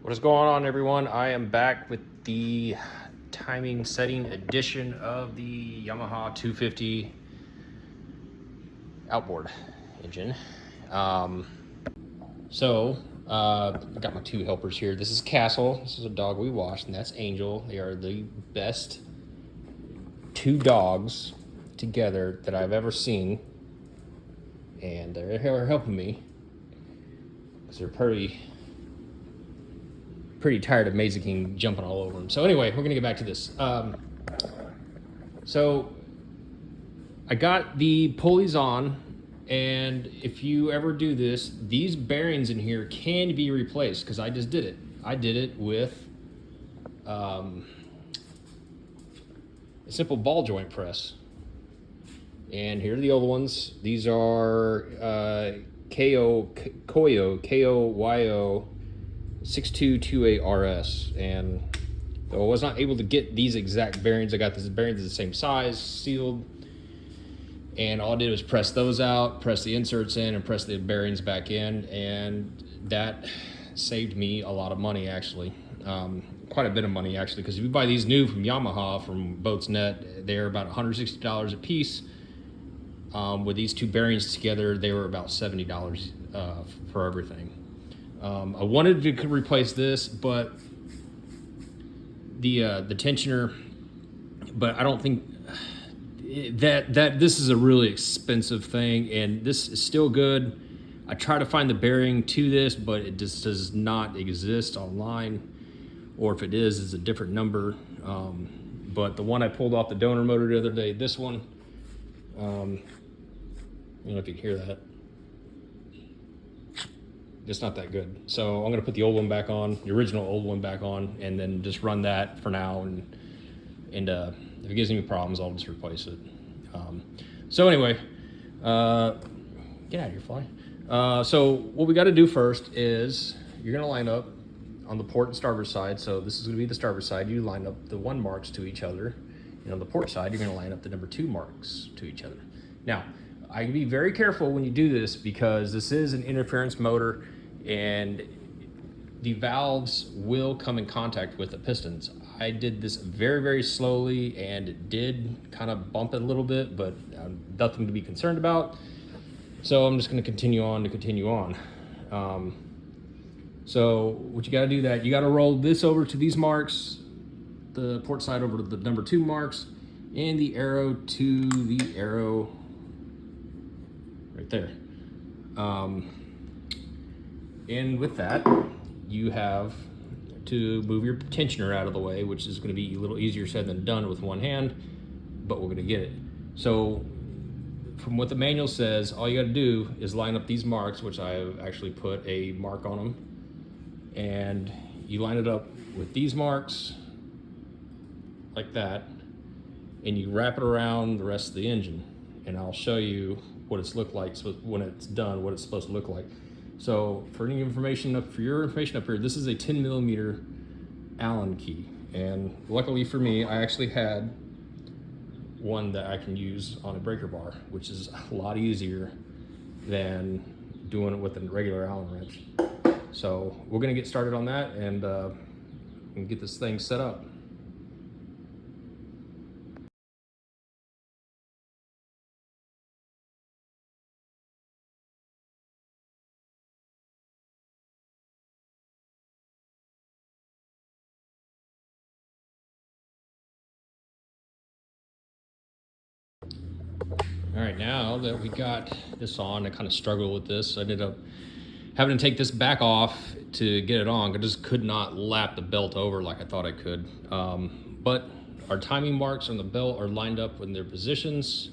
What is going on, everyone? I am back with the timing setting edition of the Yamaha 250 outboard engine. Got my two helpers here. This is Castle. This is a dog we washed, and that's Angel. They are the best two dogs together that I've ever seen, and they're helping me because they're pretty tired of Mesa King jumping all over them. So anyway, we're gonna get back to this. So I got the pulleys on, and if you ever do this, these bearings in here can be replaced because I just did it. I did it with a simple ball joint press. And here are the old ones. These are Koyo 6228RS, and though I was not able to get these exact bearings, I got these bearings the same size, sealed, and all I did was press those out, press the inserts in, and press the bearings back in, and that saved me a lot of money, actually. Quite a bit of money, actually, because if you buy these new from Yamaha, from Boats Net, they're about $160 a piece. With these two bearings together, they were about $70 for everything. I wanted to replace this, but the tensioner, but I don't think that this is a really expensive thing, and this is still good. I try to find the bearing to this, but it just does not exist online, or if it is, it's a different number. But the one I pulled off the donor motor the other day, this one, I don't know if you can hear that. It's not that good. So I'm gonna put the old one back on, the original old one back on, and then just run that for now. And if it gives me problems, I'll just replace it. So anyway, get out of here, fly. So what we got to do first is you're gonna line up on the port and starboard side. So this is gonna be the starboard side. You line up the 1 marks to each other, and on the port side, you're gonna line up the number 2 marks to each other. Now, I can be very careful when you do this because this is an interference motor, and the valves will come in contact with the pistons. I did this very, very slowly, and it did kind of bump it a little bit, but nothing to be concerned about. So I'm just going to continue on. So what you got to do, that you got to roll this over to these marks, the port side over to the number 2 marks, and the arrow to the arrow right there. And with that, you have to move your tensioner out of the way, which is going to be a little easier said than done with one hand, but we're going to get it. So from what the manual says, all you got to do is line up these marks, which I have actually put a mark on them, and you line it up with these marks like that, and you wrap it around the rest of the engine, and I'll show you what it's looked like when it's done, what it's supposed to look like. So for your information up here, this is a 10mm Allen key, and luckily for me, I actually had one that I can use on a breaker bar, which is a lot easier than doing it with a regular Allen wrench. So we're gonna get started on that and get this thing set up. All right, now that we got this on, I kind of struggled with this. I ended up having to take this back off to get it on. I just could not lap the belt over like I thought I could. But our timing marks on the belt are lined up in their positions.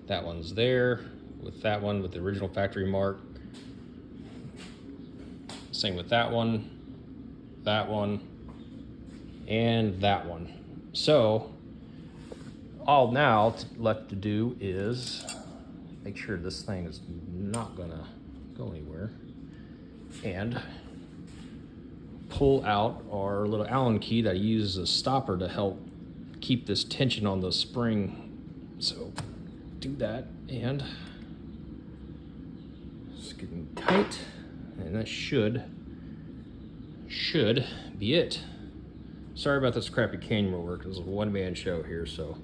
That one's there with that one with the original factory mark. Same with that one, and that one. So all now left to do is make sure this thing is not gonna go anywhere, and pull out our little Allen key that I use as a stopper to help keep this tension on the spring. So do that, and it's getting tight, and that should should be it. Sorry about this crappy camera work. This is a one-man show here, so.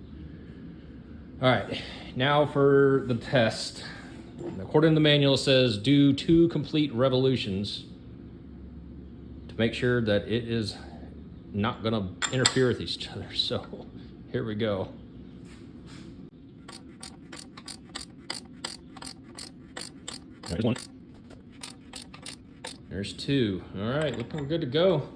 All right, now for the test. According to the manual, it says do 2 complete revolutions to make sure that it is not gonna interfere with each other. So here we go. There's 1. There's 2. All right, looking good to go.